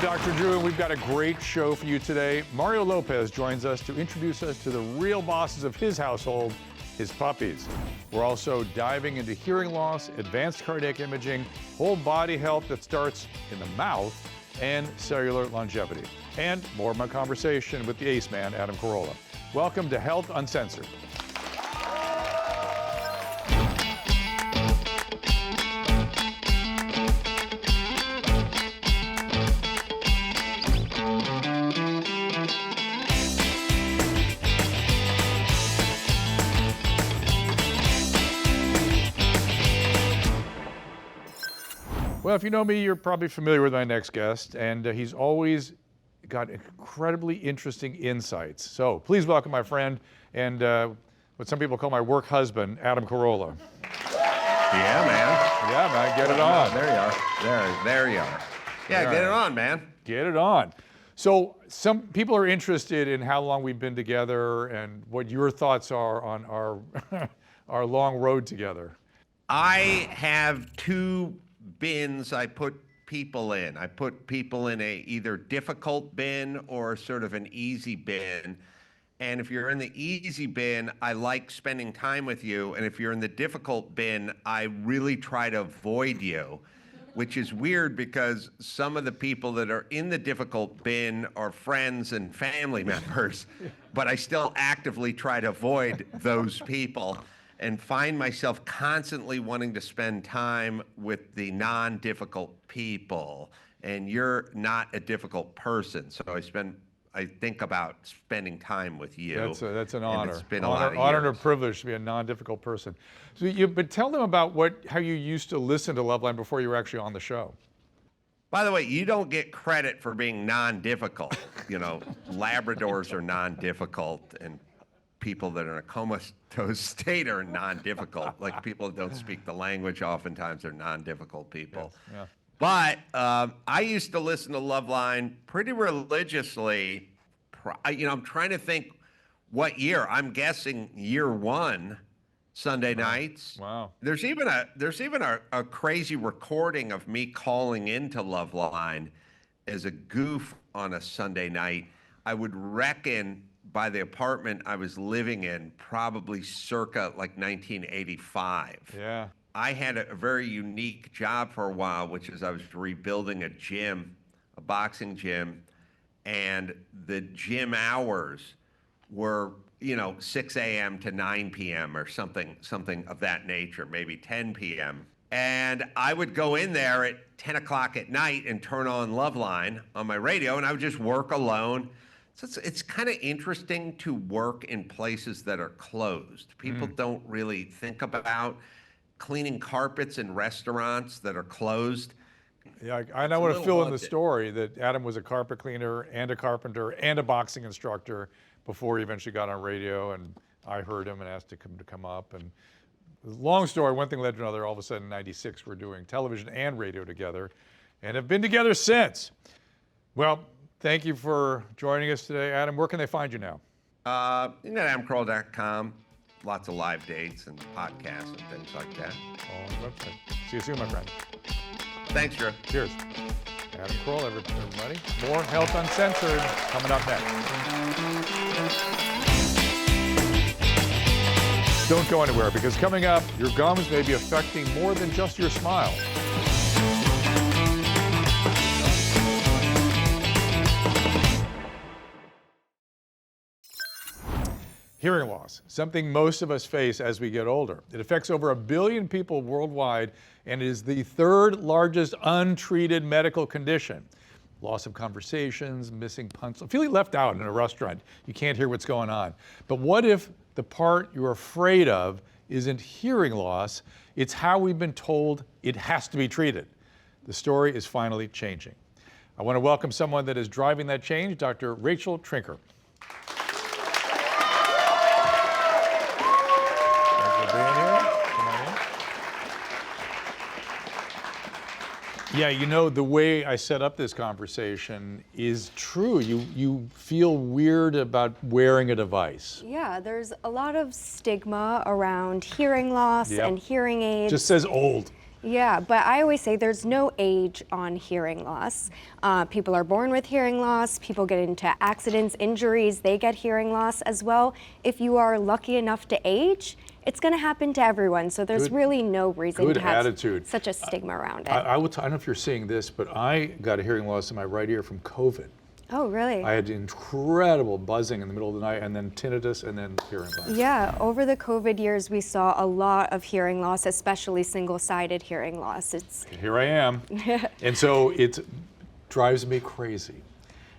Dr. Drew, and we've got a great show for you today. Mario Lopez joins us to introduce us to the real bosses of his household, his puppies. We're also diving into hearing loss, advanced cardiac imaging, whole body health that starts in the mouth, and cellular longevity. And more of my conversation with the ace man, Adam Carolla. Welcome to Health Uncensored. Well, if you know me, you're probably familiar with my next guest, and he's always got incredibly interesting insights. So please welcome my friend and what some people call my work husband, Adam Carolla. Yeah, man. Yeah, man, get it on. There you are. There you are. Yeah, get it on, man. Get it on. So some people are interested in how long we've been together and what your thoughts are on our our long road together. I have two bins I put people in. I put people in a either difficult bin or sort of an easy bin. And if you're in the easy bin, I like spending time with you. And if you're in the difficult bin, I really try to avoid you, which is weird because some of the people that are in the difficult bin are friends and family members, but I still actively try to avoid those people and find myself constantly wanting to spend time with the non-difficult people. And you're not a difficult person, so I think about spending time with you. That's an honor. It's been a lot of years. Honor and a privilege to be a non-difficult person. So but tell them about how you used to listen to Loveline before you were actually on the show. By the way, you don't get credit for being non-difficult. You know, Labradors are non-difficult, and people that are in a comatose state are non-difficult. Like people that don't speak the language, oftentimes they're non-difficult people. Yeah. But I used to listen to Loveline pretty religiously. I'm trying to think what year. I'm guessing year one, Sunday nights. Wow. There's even a crazy recording of me calling into Loveline as a goof on a Sunday night. I would reckon by the apartment I was living in, probably circa like 1985. Yeah. I had a very unique job for a while, which is I was rebuilding a gym, a boxing gym, and the gym hours were, 6 a.m. to 9 p.m. or something of that nature, maybe 10 p.m. And I would go in there at 10 o'clock at night and turn on Loveline on my radio, and I would just work alone. So it's kind of interesting to work in places that are closed. People don't really think about cleaning carpets in restaurants that are closed. Yeah, I want to fill in the story that Adam was a carpet cleaner and a carpenter and a boxing instructor before he eventually got on radio, and I heard him and asked him to come up. And long story, one thing led to another. All of a sudden, in '96, we're doing television and radio together and have been together since. Well, thank you for joining us today, Adam. Where can they find you now? You know, AdamCarolla.com. Lots of live dates and podcasts and things like that. On the website. See you soon, my friend. Thanks, Drew. Cheers. Adam Carolla, everybody. More Health Uncensored coming up next. Don't go anywhere, because coming up, your gums may be affecting more than just your smile. Hearing loss, something most of us face as we get older. It affects over 1 billion people worldwide and is the third largest untreated medical condition. Loss of conversations, missing punchlines, feeling left out in a restaurant. You can't hear what's going on. But what if the part you're afraid of isn't hearing loss? It's how we've been told it has to be treated. The story is finally changing. I want to welcome someone that is driving that change, Dr. Rachel Trinker. Yeah, you know, the way I set up this conversation is true. You feel weird about wearing a device. Yeah, there's a lot of stigma around hearing loss and hearing aids. Just says old. Yeah, but I always say there's no age on hearing loss. People are born with hearing loss, people get into accidents, injuries, they get hearing loss as well. If you are lucky enough to age, it's going to happen to everyone. So there's really no reason to have attitude. such a stigma around it. I don't know if you're seeing this, but I got a hearing loss in my right ear from COVID. Oh, really? I had incredible buzzing in the middle of the night, and then tinnitus, and then hearing loss. Yeah, over the COVID years, we saw a lot of hearing loss, especially single-sided hearing loss. Here I am. And so it drives me crazy.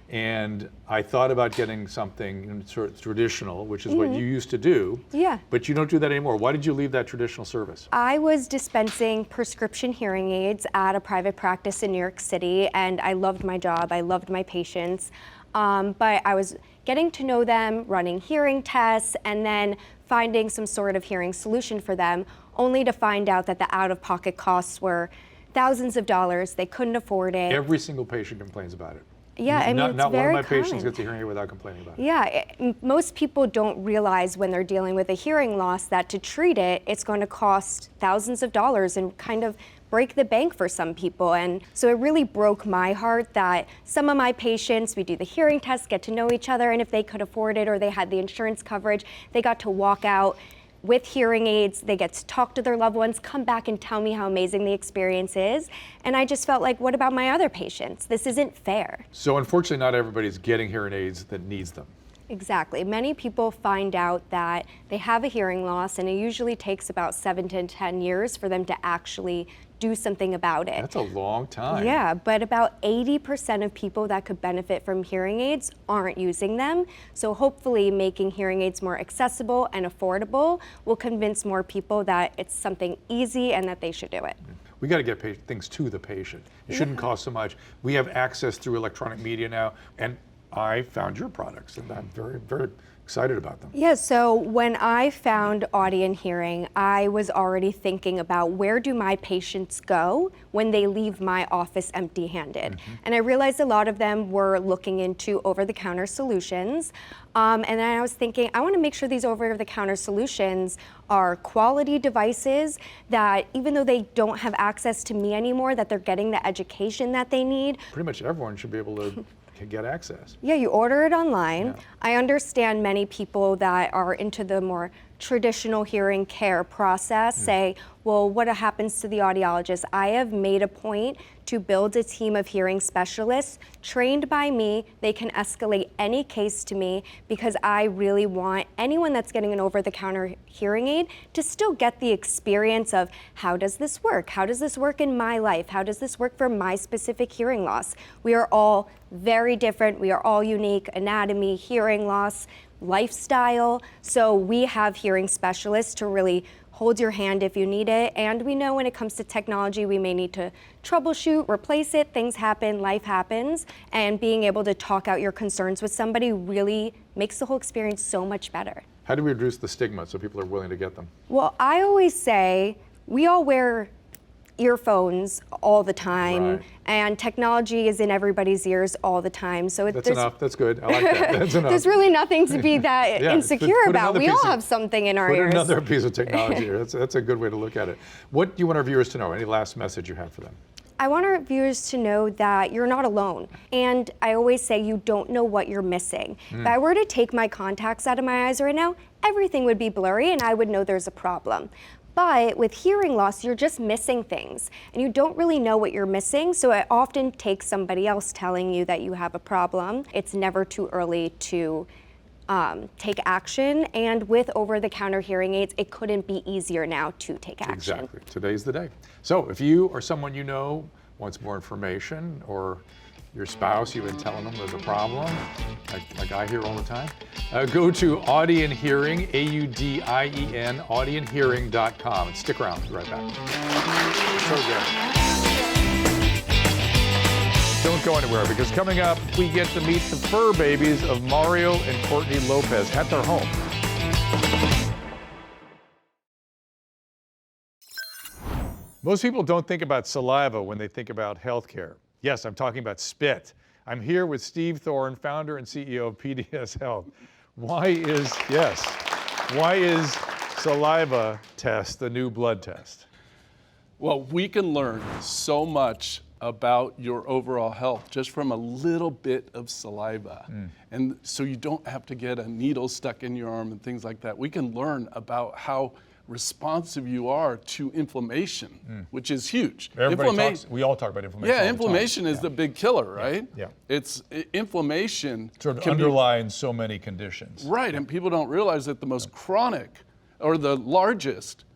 And I thought about getting something sort of traditional, which is what you used to do. Yeah. But you don't do that anymore. Why did you leave that traditional service? I was dispensing prescription hearing aids at a private practice in New York City, and I loved my job. I loved my patients. But I was getting to know them, running hearing tests, and then finding some sort of hearing solution for them, only to find out that the out-of-pocket costs were thousands of dollars. They couldn't afford it. Every single patient complains about it. Yeah, I mean, not it's one of very my patients common. gets a hearing aid without complaining about it. Yeah, most people don't realize when they're dealing with a hearing loss that to treat it, it's going to cost thousands of dollars and kind of break the bank for some people. And so it really broke my heart that some of my patients, we do the hearing test, get to know each other, and if they could afford it or they had the insurance coverage, they got to walk out with hearing aids, they get to talk to their loved ones, come back and tell me how amazing the experience is. And I just felt like, what about my other patients? This isn't fair. So unfortunately, not everybody's getting hearing aids that needs them. Exactly. Many people find out that they have a hearing loss, and it usually takes about 7 to 10 years for them to actually do something about it. That's a long time. Yeah, but about 80% of people that could benefit from hearing aids aren't using them. So hopefully making hearing aids more accessible and affordable will convince more people that it's something easy and that they should do it. We got to get things to the patient. It shouldn't cost so much. We have access through electronic media now, and I found your products, and I'm very, very excited about them. Yeah, so when I found Audion Hearing, I was already thinking about where do my patients go when they leave my office empty-handed. And I realized a lot of them were looking into over-the-counter solutions. And then I was thinking, I want to make sure these over-the-counter solutions are quality devices that even though they don't have access to me anymore, that they're getting the education that they need. Pretty much everyone should be able to get access. Yeah, you order it online. Yeah. I understand many people that are into the more traditional hearing care process say, well, what happens to the audiologist? I have made a point to build a team of hearing specialists trained by me. They can escalate any case to me because I really want anyone that's getting an over-the-counter hearing aid to still get the experience of how does this work? How does this work in my life? How does this work for my specific hearing loss? We are all very different. We are all unique. Anatomy, hearing loss, lifestyle. So we have hearing specialists to really hold your hand if you need it. And we know when it comes to technology, we may need to troubleshoot, replace it, things happen, life happens. And being able to talk out your concerns with somebody really makes the whole experience so much better. How do we reduce the stigma so people are willing to get them? Well, I always say we all wear earphones all the time, Right. and technology is in everybody's ears all the time. So That's enough. That's good. I like that. That's enough. There's really nothing to be that Yeah, insecure put about. another We piece all of- have something in our Put ears. another piece of technology here. That's a good way to look at it. What do you want our viewers to know? Any last message you have for them? I want our viewers to know that you're not alone. And I always say you don't know what you're missing. If I were to take my contacts out of my eyes right now, everything would be blurry and I would know there's a problem. But with hearing loss, you're just missing things and you don't really know what you're missing. So it often takes somebody else telling you that you have a problem. It's never too early to take action. And with over-the-counter hearing aids, it couldn't be easier now to take action. Exactly. Today's the day. So if you or someone you know wants more information, or your spouse, you've been telling them there's a problem, like I hear all the time, go to Audion Hearing, AUDIEN, audionhearing.com, and stick around. We'll be right back. So good. Don't go anywhere, because coming up, we get to meet the fur babies of Mario and Courtney Lopez at their home. Most people don't think about saliva when they think about healthcare. Yes, I'm talking about spit. I'm here with Steve Thorne, founder and CEO of PDS Health. Why is saliva test the new blood test? Well, we can learn so much about your overall health just from a little bit of saliva. And so you don't have to get a needle stuck in your arm and things like that. We can learn about how responsive you are to inflammation, which is huge. We all talk about inflammation. Yeah, inflammation is the big killer, right? Yeah. It's inflammation Sort of underlies so many conditions. Right, and people don't realize that the most chronic, or the largest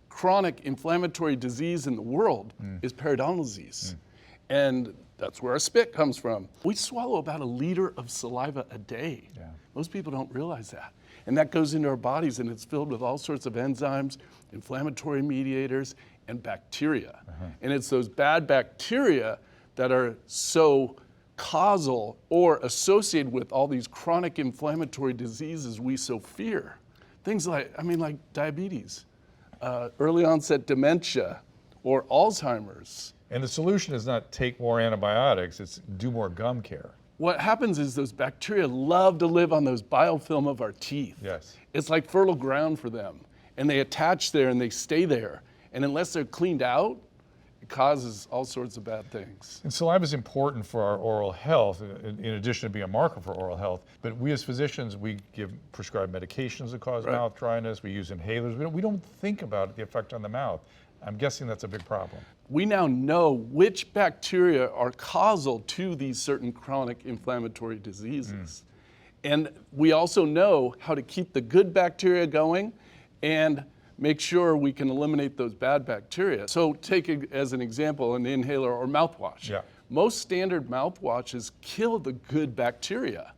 chronic inflammatory disease in the world is periodontal disease. And that's where our spit comes from. We swallow about 1 liter of saliva a day. Yeah. Most people don't realize that. And that goes into our bodies, and it's filled with all sorts of enzymes, inflammatory mediators, and bacteria. And it's those bad bacteria that are so causal or associated with all these chronic inflammatory diseases we so fear. Things like, like diabetes, early onset dementia, or Alzheimer's. And the solution is not take more antibiotics, it's do more gum care. What happens is those bacteria love to live on those biofilm of our teeth. Yes. It's like fertile ground for them. And they attach there and they stay there. And unless they're cleaned out, it causes all sorts of bad things. And saliva is important for our oral health, in addition to being a marker for oral health. But we as physicians, we prescribe medications that cause mouth dryness. We use inhalers. We don't think about the effect on the mouth. I'm guessing that's a big problem. We now know which bacteria are causal to these certain chronic inflammatory diseases. And we also know how to keep the good bacteria going and make sure we can eliminate those bad bacteria. So take as an example an inhaler or mouthwash. Yeah. Most standard mouthwashes kill the good bacteria.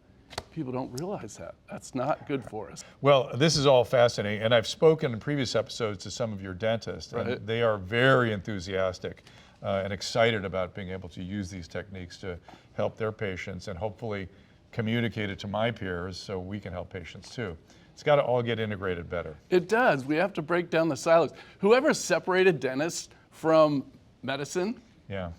People don't realize that. That's not good for us. Well, this is all fascinating, and I've spoken in previous episodes to some of your dentists, and they are very enthusiastic and excited about being able to use these techniques to help their patients and hopefully communicate it to my peers so we can help patients too. It's got to all get integrated better. It does. We have to break down the silos. Whoever separated dentists from medicine, Yeah.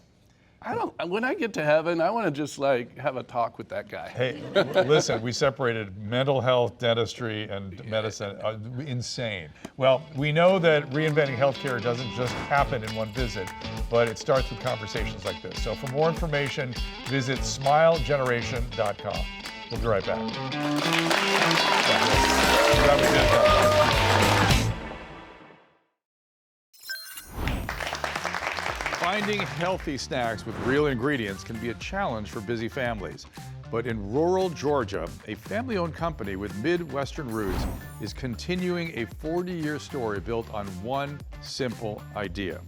when I get to heaven, I want to just have a talk with that guy. Hey, listen, we separated mental health, dentistry, and medicine. Insane. Well, we know that reinventing healthcare doesn't just happen in one visit, but it starts with conversations like this. So for more information, visit smilegeneration.com. We'll be right back. Finding healthy snacks with real ingredients can be a challenge for busy families. But in rural Georgia, a family-owned company with Midwestern roots is continuing a 40-year story built on one simple idea.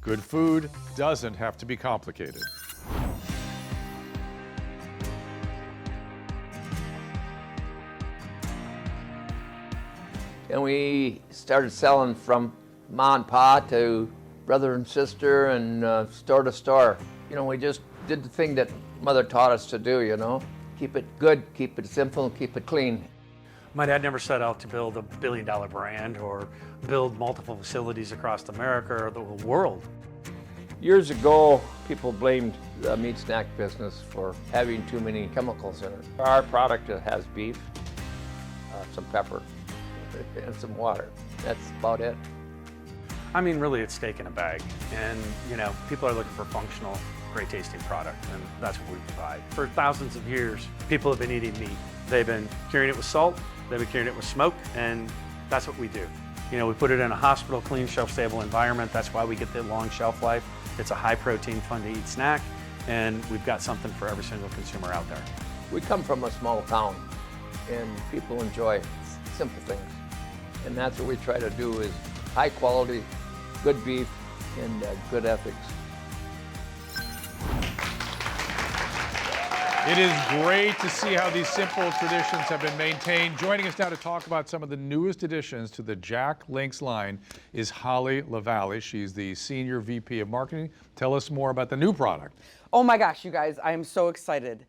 Good food doesn't have to be complicated. And we started selling from mom and pa to brother and sister and store to store. We just did the thing that mother taught us to do, Keep it good, keep it simple, keep it clean. My dad never set out to build a billion-dollar brand or build multiple facilities across America or the world. Years ago, people blamed the meat snack business for having too many chemicals in it. Our product has beef, some pepper, and some water. That's about it. Really, it's steak in a bag. And, people are looking for functional, great tasting product, and that's what we provide. For thousands of years, people have been eating meat. They've been curing it with salt, they've been curing it with smoke, and that's what we do. We put it in a hospital, clean, shelf-stable environment. That's why we get the long shelf life. It's a high-protein, fun-to-eat snack, and we've got something for every single consumer out there. We come from a small town, and people enjoy simple things. And that's what we try to do is high quality, good beef, and good ethics. It is great to see how these simple traditions have been maintained. Joining us now to talk about some of the newest additions to the Jack Links line is Holly LaValle. She's the Senior VP of Marketing. Tell us more about the new product. Oh my gosh, you guys, I am so excited.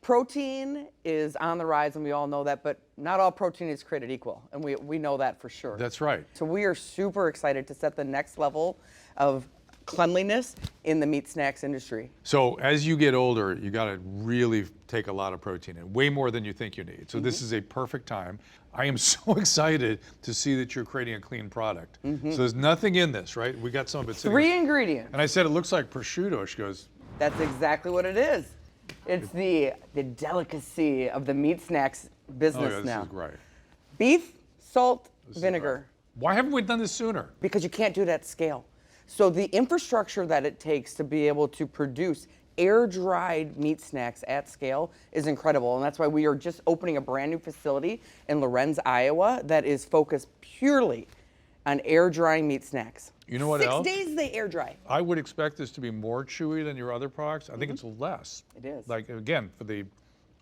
Protein is on the rise, and we all know that, but not all protein is created equal, and we know that for sure. That's right. So we are super excited to set the next level of cleanliness in the meat snacks industry. So as you get older, you got to really take a lot of protein in, way more than you think you need. So this is a perfect time. I am so excited to see that you're creating a clean product. So there's nothing in this, right? We got some of it sitting. 3 ingredients. And I said, it looks like prosciutto. She goes, That's exactly what it is. It's the delicacy of the meat snacks business oh yeah, this now. is great. Beef, salt, This is vinegar. great. Why haven't we done this sooner? Because you can't do it at scale. So the infrastructure that it takes to be able to produce air-dried meat snacks at scale is incredible. And that's why we are just opening a brand new facility in Lorenz, Iowa that is focused purely on air-drying meat snacks. You know what 6 else? days they air dry. I would expect this to be more chewy than your other products. I think it's less. It is. Like, again, for the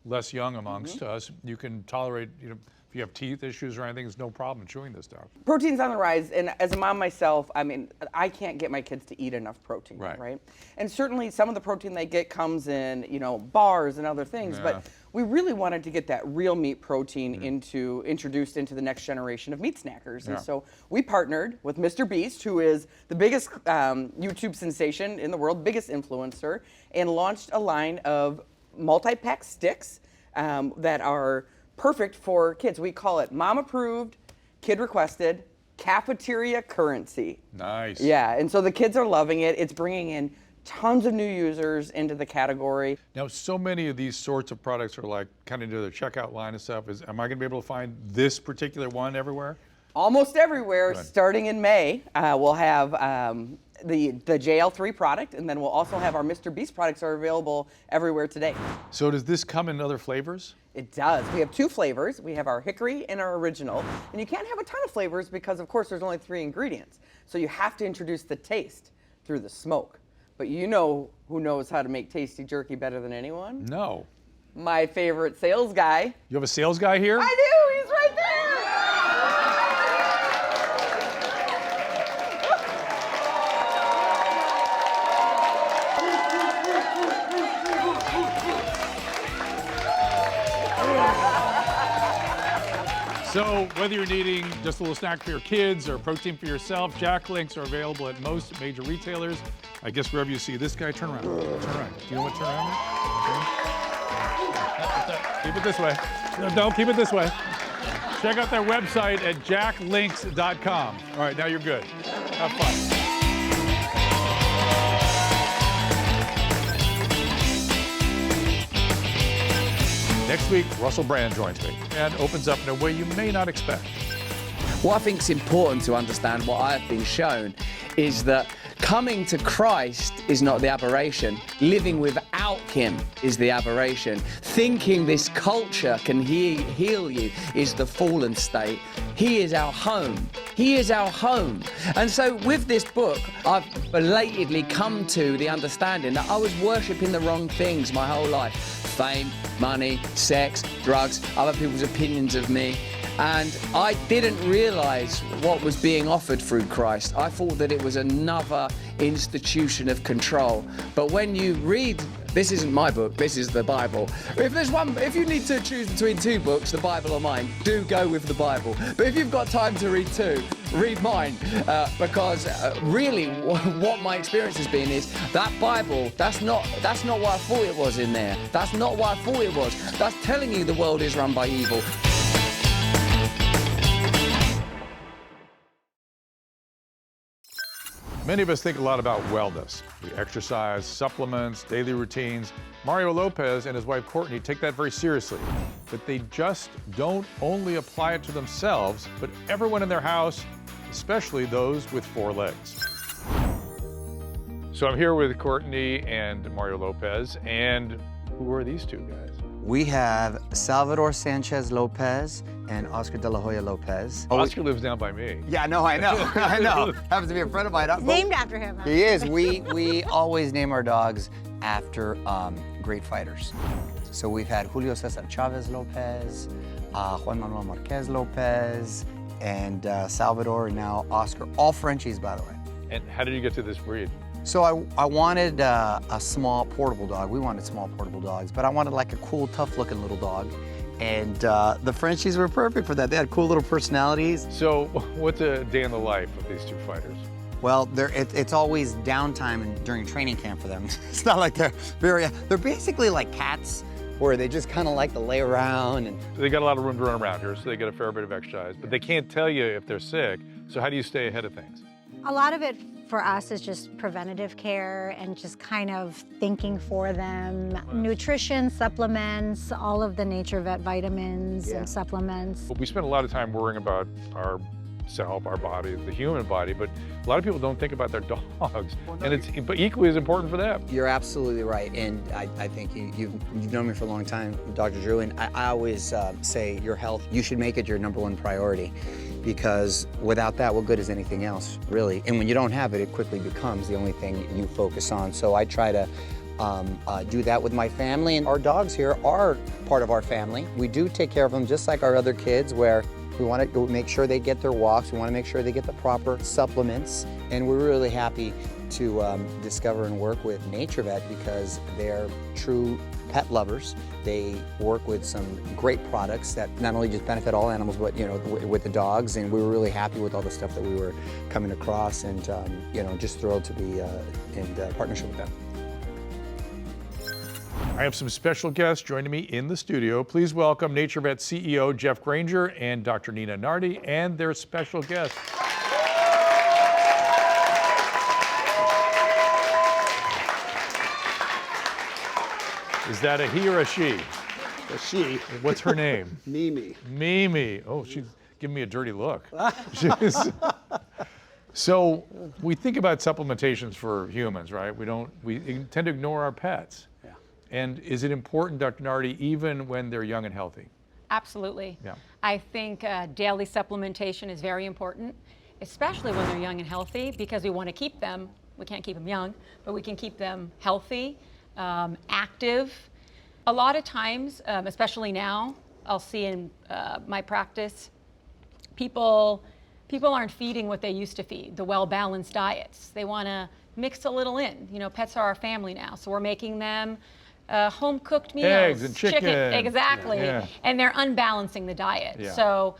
less young amongst us, you can tolerate, you know, if you have teeth issues or anything, it's no problem chewing this stuff. Protein's on the rise, and as a mom myself, I mean, I can't get my kids to eat enough protein, Right. And certainly some of the protein they get comes in, you know, bars and other things, Yeah. but we really wanted to get that real meat protein introduced into the next generation of meat snackers. Yeah. And so we partnered with Mr. Beast, who is the biggest YouTube sensation in the world, biggest influencer, and launched a line of multi-pack sticks that are perfect for kids. We call it mom approved, kid requested, cafeteria currency. Nice. Yeah, and so the kids are loving it. It's bringing in tons of new users into the category. Now, so many of these sorts of products are like kind of into the checkout line and stuff. Am I going to be able to find this particular one everywhere? Almost everywhere, Good. starting in May, we'll have the JL3 product, and then we'll also have our Mr. Beast products are available everywhere today. So does this come in other flavors? It does. We have 2 flavors. We have our hickory and our original. And you can't have a ton of flavors because, of course, there's only 3 ingredients. So you have to introduce the taste through the smoke. But you know who knows how to make tasty jerky better than anyone? No. My favorite sales guy. You have a sales guy here? I do. He's right there. So whether you're needing just a little snack for your kids or protein for yourself, Jack Links are available at most major retailers. I guess wherever you see this guy, turn around. Turn around. Do you know what turn around is? Keep it this way. No, don't keep it this way. Check out their website at jacklinks.com. All right, now you're good. Have fun. Next week, Russell Brand joins me and opens up in a way you may not expect. What I think is important to understand, what I've been shown, is that coming to Christ is not the aberration. Living without Him is the aberration. Thinking this culture can heal you is the fallen state. He is our home. He is our home. And so with this book, I've belatedly come to the understanding that I was worshipping the wrong things my whole life. Fame, money, sex, drugs, other people's opinions of me. And I didn't realize what was being offered through Christ. I thought that it was another institution of control. But when you read, this isn't my book, this is the Bible. If you need to choose between 2 books, the Bible or mine, do go with the Bible. But if you've got time to read 2, read mine. Because really what my experience has been is that Bible, that's not what I thought it was in there. That's not what I thought it was. That's telling you the world is run by evil. Many of us think a lot about wellness. We exercise, supplements, daily routines. Mario Lopez and his wife Courtney take that very seriously. But they just don't only apply it to themselves, but everyone in their house, especially those with 4 legs. So I'm here with Courtney and Mario Lopez, and who are these 2 guys? We have Salvador Sanchez Lopez and Oscar De La Hoya Lopez. Oscar lives down by me. Yeah, no, I know. I know. Happens to be a friend of mine. Named after him. Huh? He is. We always name our dogs after great fighters. So we've had Julio Cesar Chavez Lopez, Juan Manuel Marquez Lopez, and Salvador, and now Oscar. All Frenchies, by the way. And how did you get to this breed? So I wanted a small portable dog. We wanted small portable dogs, but I wanted like a cool, tough-looking little dog. And the Frenchies were perfect for that. They had cool little personalities. So what's a day in the life of these 2 fighters? Well, it's always downtime during training camp for them. It's not like they're basically like cats, where they just kind of like to lay around. And They got a lot of room to run around here, so they get a fair bit of exercise, but they can't tell you if they're sick. So how do you stay ahead of things? A lot of it for us is just preventative care and just kind of thinking for them. Nutrition, supplements, all of the Nature Vet vitamins and supplements. But we spend a lot of time worrying about our self, our body, the human body, but a lot of people don't think about their dogs, and it's but equally as important for them. you're absolutely right, and I think you've known me for a long time, Dr. Drew, and I always say your health, you should make it your #1 priority, because without that, what good is anything else, really? And when you don't have it, it quickly becomes the only thing you focus on. So I try to do that with my family, and our dogs here are part of our family. We do take care of them just like our other kids, where we want to make sure they get their walks, we want to make sure they get the proper supplements, and we're really happy to discover and work with Nature Vet because they're true pet lovers. They work with some great products that not only just benefit all animals, but with the dogs, and we were really happy with all the stuff that we were coming across, and just thrilled to be in partnership with them. I have some special guests joining me in the studio. Please welcome Nature Vet CEO Jeff Granger and Dr. Nina Nardi and their special guest. Is that a he or a she? A she. What's her name? Mimi. Mimi. Oh, she's giving me a dirty look. So we think about supplementations for humans, right? We tend to ignore our pets. Yeah. And is it important, Dr. Nardi, even when they're young and healthy? Absolutely. Yeah. I think daily supplementation is very important, especially when they're young and healthy, because we want to keep them, we can't keep them young, but we can keep them healthy, active. A lot of times, especially now, I'll see in my practice, people aren't feeding what they used to feed, the well-balanced diets. They want to mix a little in. Pets are our family now, so we're making them home-cooked meals. Eggs and chicken. Exactly. Yeah. And they're unbalancing the diet. Yeah. So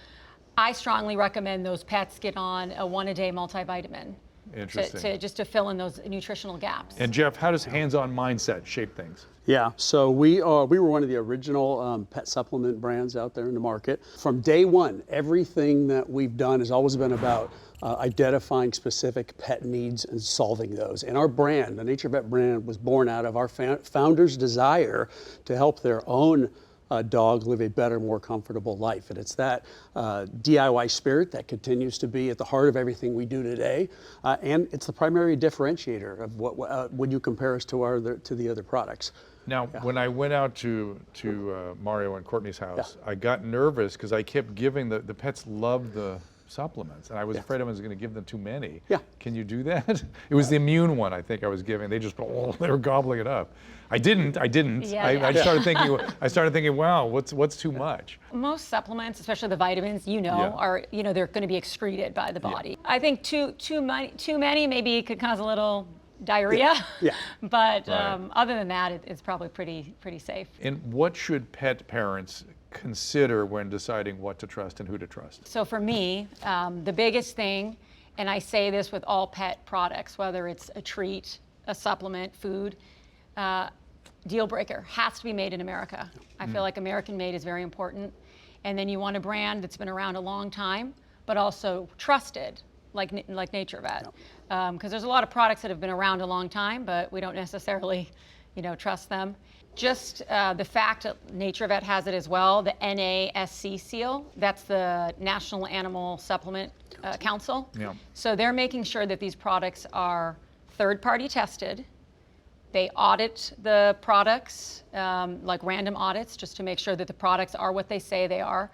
I strongly recommend those pets get on a 1-a-day multivitamin. Interesting. Just to fill in those nutritional gaps. And Jeff, how does hands-on mindset shape things? Yeah, so we were one of the original pet supplement brands out there in the market. From day one, everything that we've done has always been about identifying specific pet needs and solving those. And our brand, the Nature Vet brand, was born out of our founders' desire to help their own dog live a better, more comfortable life. And it's that DIY spirit that continues to be at the heart of everything we do today. And it's the primary differentiator of what when you compare us to the other products. Now, when I went out to Mario and Courtney's house, I got nervous because I kept giving the pets love the supplements, and I was afraid I was going to give them too many. Yeah. Can you do that? It was the immune one I think I was giving. They just they were gobbling it up. I didn't. Yeah, I started thinking, wow, what's too much? Most supplements, especially the vitamins, are they're going to be excreted by the body. I think too many maybe could cause a little diarrhea. Yeah. But Right. other than that, it's probably pretty safe. And what should pet parents consider when deciding what to trust and who to trust? So for me, the biggest thing, and I say this with all pet products, whether it's a treat, a supplement, food, deal breaker, has to be made in America. I feel like American made is very important. And then you want a brand that's been around a long time, but also trusted, like Nature Vet. Because there's a lot of products that have been around a long time, but we don't necessarily, trust them. Just the fact that Nature Vet has it as well, the NASC seal, that's the National Animal Supplement Council. Yeah. So they're making sure that these products are third-party tested. They audit the products, like random audits, just to make sure that the products are what they say they are.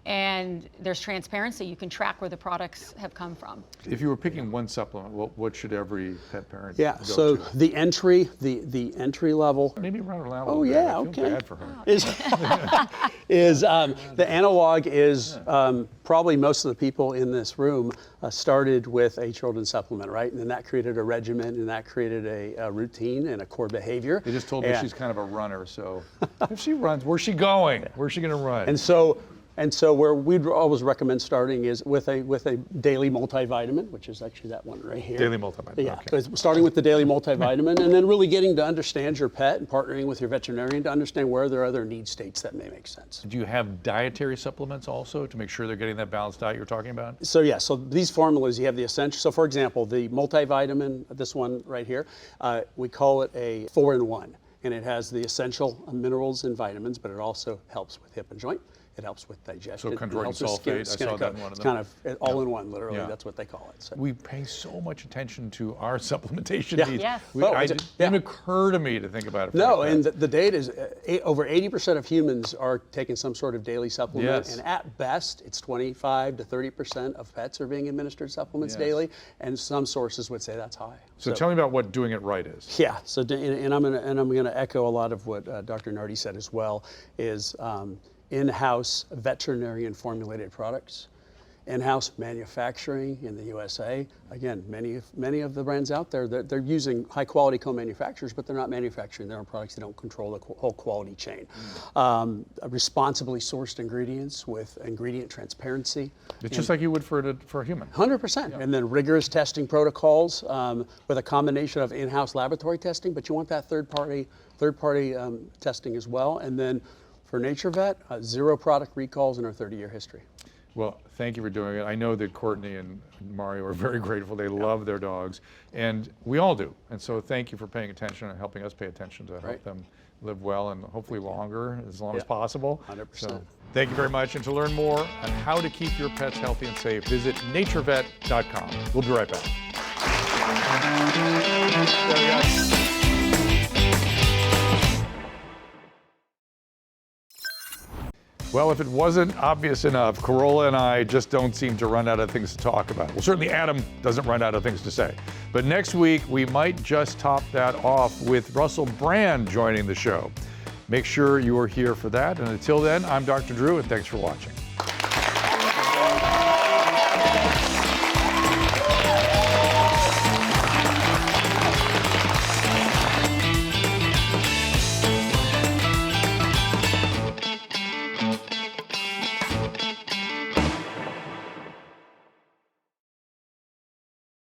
And there's transparency. You can track where the products have come from. If you were picking one supplement, what should every pet parent Yeah, go so to? the entry level Maybe run around a Oh, little bit. yeah, I feel okay. bad for her. is the analog is probably most of the people in this room started with a children's supplement, right? And then that created a regimen, and that created a routine and a core behavior. They just told me she's kind of a runner, so if she runs, where's she going? Where's she going to run? And so And so where we'd always recommend starting is with a daily multivitamin, which is actually that one right here. Daily multivitamin. Yeah, Okay. starting with the daily multivitamin, and then really getting to understand your pet and partnering with your veterinarian to understand where there are other need states that may make sense. Do you have dietary supplements also to make sure they're getting that balanced diet you're talking about? So yeah, so these formulas, you have the essential. So for example, the multivitamin, this one right here, we call it a 4-in-1, and it has the essential minerals and vitamins, but it also helps with hip and joint. It helps with digestion. So chondroitin sulfate, I saw that in one of It's them. kind of all in one, literally. Yeah. That's what they call it. So. We pay so much attention to our supplementation Yeah. needs. Yes. It didn't occur to me to think about it. No, like and that. the data is over 80% of humans are taking some sort of daily supplement, Yes. and at best, it's 25 to 30% of pets are being administered supplements Yes. daily, and some sources would say that's high. So tell me about what doing it right is. Yeah. So, and I'm gonna echo a lot of what Dr. Nardi said as well. Is in-house veterinarian formulated products, in-house manufacturing in the USA. Again, many of the brands out there, they're using high-quality co-manufacturers, but they're not manufacturing their own products. They don't control the whole quality chain. Responsibly sourced ingredients with ingredient transparency. It's just like you would for a human. 100%. And then rigorous testing protocols with a combination of in-house laboratory testing, but you want that third-party testing as well. And then for NatureVet, 0 product recalls in our 30-year history. Well, thank you for doing it. I know that Courtney and Mario are very grateful. They love their dogs, and we all do. And so thank you for paying attention and helping us pay attention to help them live well and hopefully longer, as long as possible. 100%. So thank you very much. And to learn more on how to keep your pets healthy and safe, visit naturevet.com. We'll be right back. There we go. Well, if it wasn't obvious enough, Carolla and I just don't seem to run out of things to talk about. Well, certainly Adam doesn't run out of things to say. But next week, we might just top that off with Russell Brand joining the show. Make sure you are here for that. And until then, I'm Dr. Drew, and thanks for watching.